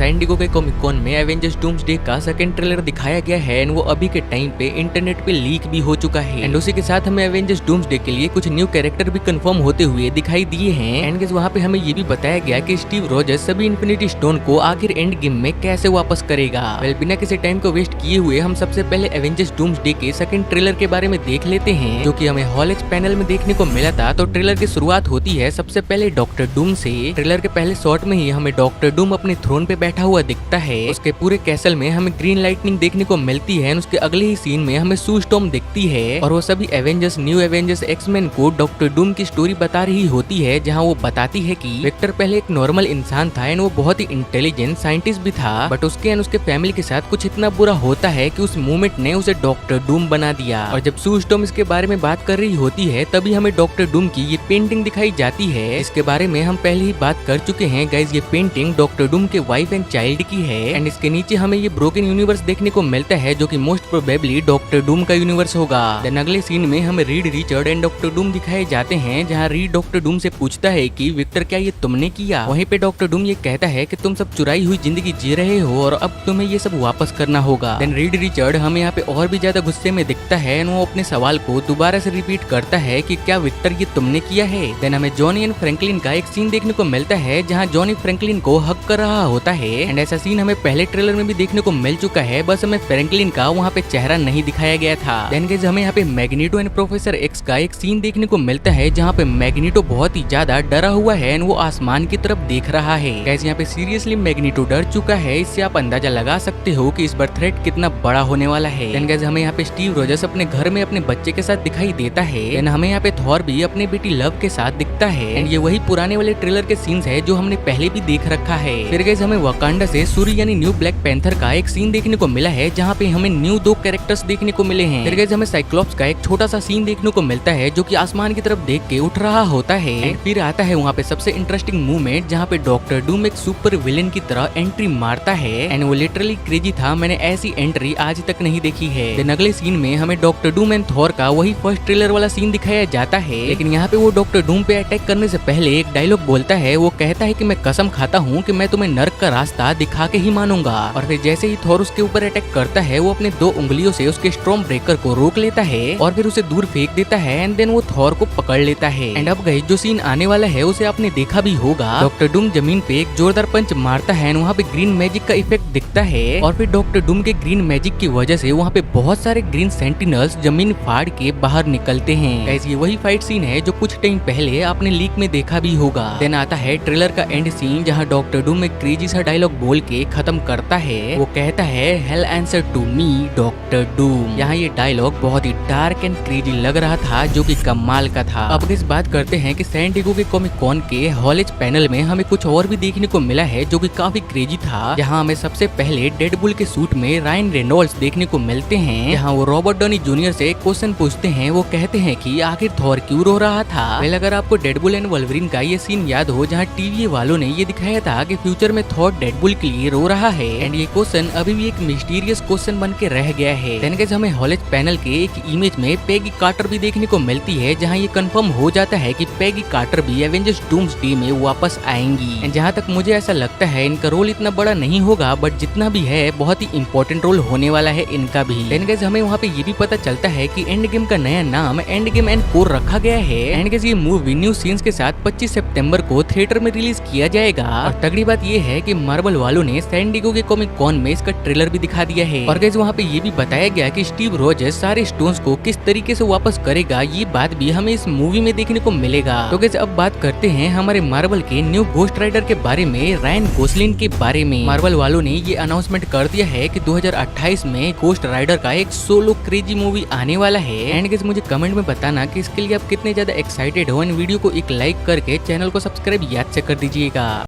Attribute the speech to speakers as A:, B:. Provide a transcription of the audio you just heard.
A: San Diego के comic cone में Avengers doomsday का सेकंड ट्रेलर दिखाया गया है एंड वो अभी के टाइम पे इंटरनेट पे लीक भी हो चुका है एंड उसी के साथ हमें एवेंजर्स डूम्सडे के लिए कुछ न्यू कैरेक्टर भी कंफर्म होते हुए दिखाई दिए हैं एंड गाइस वहाँ पे हमें ये भी बताया गया कि स्टीव रॉजर्स सभी इन्फिनिटी स्टोन को आखिर एंड गेम में कैसे वापस करेगा। वेल बिना किसी टाइम को वेस्ट किए हुए हम सबसे पहले एवेंजर्स डूम्सडे के सेकंड ट्रेलर के बारे में देख लेते हैं जो कि हमें हॉल एच पैनल में देखने को मिला था। तो ट्रेलर की शुरुआत होती है सबसे पहले डॉक्टर डूम से। ट्रेलर के पहले शॉट में ही हमें डॉक्टर डूम अपने थ्रोन पे बैठा हुआ दिखता है। उसके पूरे कैसल में हमें ग्रीन लाइटनिंग देखने को मिलती है। उसके अगले ही सीन में हमें सू स्टॉर्म दिखती है और वो सभी एवेंजर्स न्यू एवेंजर्स एक्समैन को डॉक्टर डूम की स्टोरी बता रही होती है, जहाँ वो बताती है कि विक्टर पहले एक नॉर्मल इंसान था एंड वो बहुत ही इंटेलिजेंट साइंटिस्ट भी था, बट उसके एंड उसके फैमिली के साथ कुछ इतना बुरा होता है कि उस मूवमेंट ने उसे डॉक्टर डूम बना दिया। और जब सू स्टॉर्म इसके बारे में बात कर रही होती है तभी हमें डॉक्टर डूम की ये पेंटिंग दिखाई जाती है। इसके बारे में हम पहले ही बात कर चुके हैं गाइस, ये पेंटिंग डॉक्टर डूम के वाइफ एंड चाइल्ड की है एंड इसके नीचे हमें ये ब्रोकन यूनिवर्स देखने को मिलता है जो कि मोस्ट प्रोबेबली डॉक्टर डूम का यूनिवर्स होगा। देन अगले सीन में हमें read Richard and doctor Doom दिखाए जाते हैं, जहाँ रीड डॉक्टर डूम से पूछता है कि विक्टर क्या ये तुमने किया। वहीं पे डॉक्टर डूम ये कहता है कि तुम सब चुराई हुई जिंदगी जी रहे हो और अब तुम्हें ये सब वापस करना होगा। देन रीड रिचर्ड हमें यहाँ पे और भी ज्यादा गुस्से में दिखता है एंड वो अपने सवाल को दोबारा से रिपीट करता है कि क्या विक्टर ये तुमने किया है। देन हमें जॉनी एंड फ्रैंकलिन का एक सीन देखने को मिलता है जहाँ जॉनी फ्रैंकलिन को हक कर रहा होता है एंड ऐसा सीन हमें पहले ट्रेलर में भी देखने को मिल चुका है, बस हमें फ्रैंकलिन का वहाँ पे चेहरा नहीं दिखाया गया था। देन गाइस हमें यहाँ पे मैग्नीटो एंड प्रोफेसर एक्स का एक सीन देखने को मिलता है जहाँ पे मैग्नीटो बहुत ही ज्यादा डरा हुआ है एंड वो आसमान की तरफ देख रहा है। गाइस यहाँ पे सीरियसली मैग्नीटो डर चुका है, इससे आप अंदाजा लगा सकते हो कि इस बार थ्रेट कितना बड़ा होने वाला है। देन गाइस हमें यहाँ पे स्टीव रॉजर्स अपने घर में अपने बच्चे के साथ दिखाई देता है एंड हमें यहाँ पे थॉर भी अपने बेटी लव के साथ दिखता है एंड ये वही पुराने वाले ट्रेलर के सीन्स है जो हमने पहले भी देख रखा है। फिर गाइस हमें वकांडा से सूरी यानी न्यू ब्लैक पैंथर का एक सीन देखने को मिला है जहाँ पे हमें न्यू 2 कैरेक्टर्स देखने को मिले हैं। फिर गाइस हमें साइक्लोप्स का एक छोटा सा सीन देखने को मिलता है जो कि आसमान की तरफ देख के उठ रहा होता है एंड फिर आता है वहाँ पे सबसे इंटरेस्टिंग मूवमेंट जहाँ पे डॉक्टर डूम एक सुपर विलेन की तरह एंट्री मारता है एंड वो लिटरली क्रेजी था, मैंने ऐसी एंट्री आज तक नहीं देखी है। देन अगले सीन में हमें डॉक्टर डूम एंड थॉर का वही फर्स्ट ट्रेलर वाला सीन दिखाया जाता है, लेकिन यहाँ पे वो डॉक्टर डूम पे अटैक करने से पहले एक डायलॉग बोलता है। वो कहता है कि मैं कसम खाता हूँ कि मैं तुम्हें नर्क का रास्ता दिखा के ही मानूंगा। और फिर जैसे ही थॉर उसके ऊपर अटैक करता है वो अपने 2 उंगलियों से उसके स्टॉर्म ब्रेकर को रोक लेता है और फिर उसे दूर फेंक देता है एंड देन वो थॉर को पकड़ लेता है। एंड अब गाइस जो सीन आने वाला है उसे आपने देखा भी होगा। डॉक्टर डूम जमीन पे एक जोरदार पंच मारता है, वहाँ पे ग्रीन मैजिक का इफेक्ट दिखता है और फिर डॉक्टर डूम के ग्रीन मैजिक की वजह से वहाँ पे बहुत सारे ग्रीन सेंटिनल्स जमीन फाड़ के बाहर निकलते हैं। गाइस ये वही फाइट सीन है जो कुछ टाइम पहले आपने लीक में देखा भी होगा। देन आता है ट्रेलर का एंड सीन जहाँ डॉक्टर डूम एक क्रेजी सा डायलॉग बोल के खत्म करता है। वो कहता है hell answer to me doctor Doom. यहाँ ये डायलॉग बहुत ही डार्क एंड क्रेजी लग रहा था जो कि कमाल का था। अब इस बात करते हैं कि सैन डिएगो के कॉमिक कॉन के हॉल एच पैनल में हमें कुछ और भी देखने को मिला है जो कि काफी क्रेजी था, जहाँ हमें सबसे पहले डेडपुल के सूट में रायन रेनॉल्ड्स देखने को मिलते हैं। यहाँ वो रॉबर्ट डॉनी जूनियर से एक क्वेश्चन पूछते हैं। वो कहते हैं कि आखिर थॉर क्यों रो रहा था। पहले अगर आपको डेडपुल एंड वोल्वरिन का ये सीन याद हो जहाँ टीवी वालों ने ये दिखाया था कि फ्यूचर में थॉर डेडपुल के लिए रो रहा है एंड ये क्वेश्चन अभी भी एक मिस्टीरियस क्वेश्चन बन के रह गया है। देन गाइस हमें हॉल एच पैनल के एक इमेज में पेगी कार्टर भी देखने को मिलती है, जहाँ ये कंफर्म हो जाता है कि पेगी कार्टर भी एवेंजर्स डूम्सडे में वापस आएंगी। एंड जहाँ तक मुझे ऐसा लगता है इनका रोल इतना बड़ा नहीं होगा, बट जितना भी है बहुत ही इंपॉर्टेंट रोल होने वाला है इनका भी। देन गाइस हमें वहाँ पे ये भी पता चलता है कि एंड गेम का नया नाम एंड गेम एंड कोर रखा गया है एंड गाइस ये मूवी न्यू सीन्स के साथ 25 सितंबर को थिएटर में रिलीज किया जाएगा। और तगड़ी बात ये है कि मार्वल वालों ने सैन डिएगो के कॉमिक कॉन में इसका ट्रेलर भी दिखा दिया है और गाइस वहाँ पे ये भी बताया गया कि स्टीव रॉजर्स सारे स्टोन्स को किस तरीके से वापस करेगा, ये बात भी हमें इस मूवी में देखने को मिलेगा। तो गाइस अब बात करते हैं हमारे मार्वल के न्यू घोस्ट राइडर के बारे में, रायन गोसलिन के बारे में। मार्वल वालों ने ये अनाउंसमेंट कर दिया है कि 2028 में घोस्ट राइडर का एक सोलो क्रेजी मूवी आने वाला है एंड गाइस मुझे कमेंट में बताना कि इसके लिए आप कितने ज्यादा एक्साइटेड हो एंड वीडियो को एक लाइक करके चैनल को सब्सक्राइब याद से कर दीजिएगा।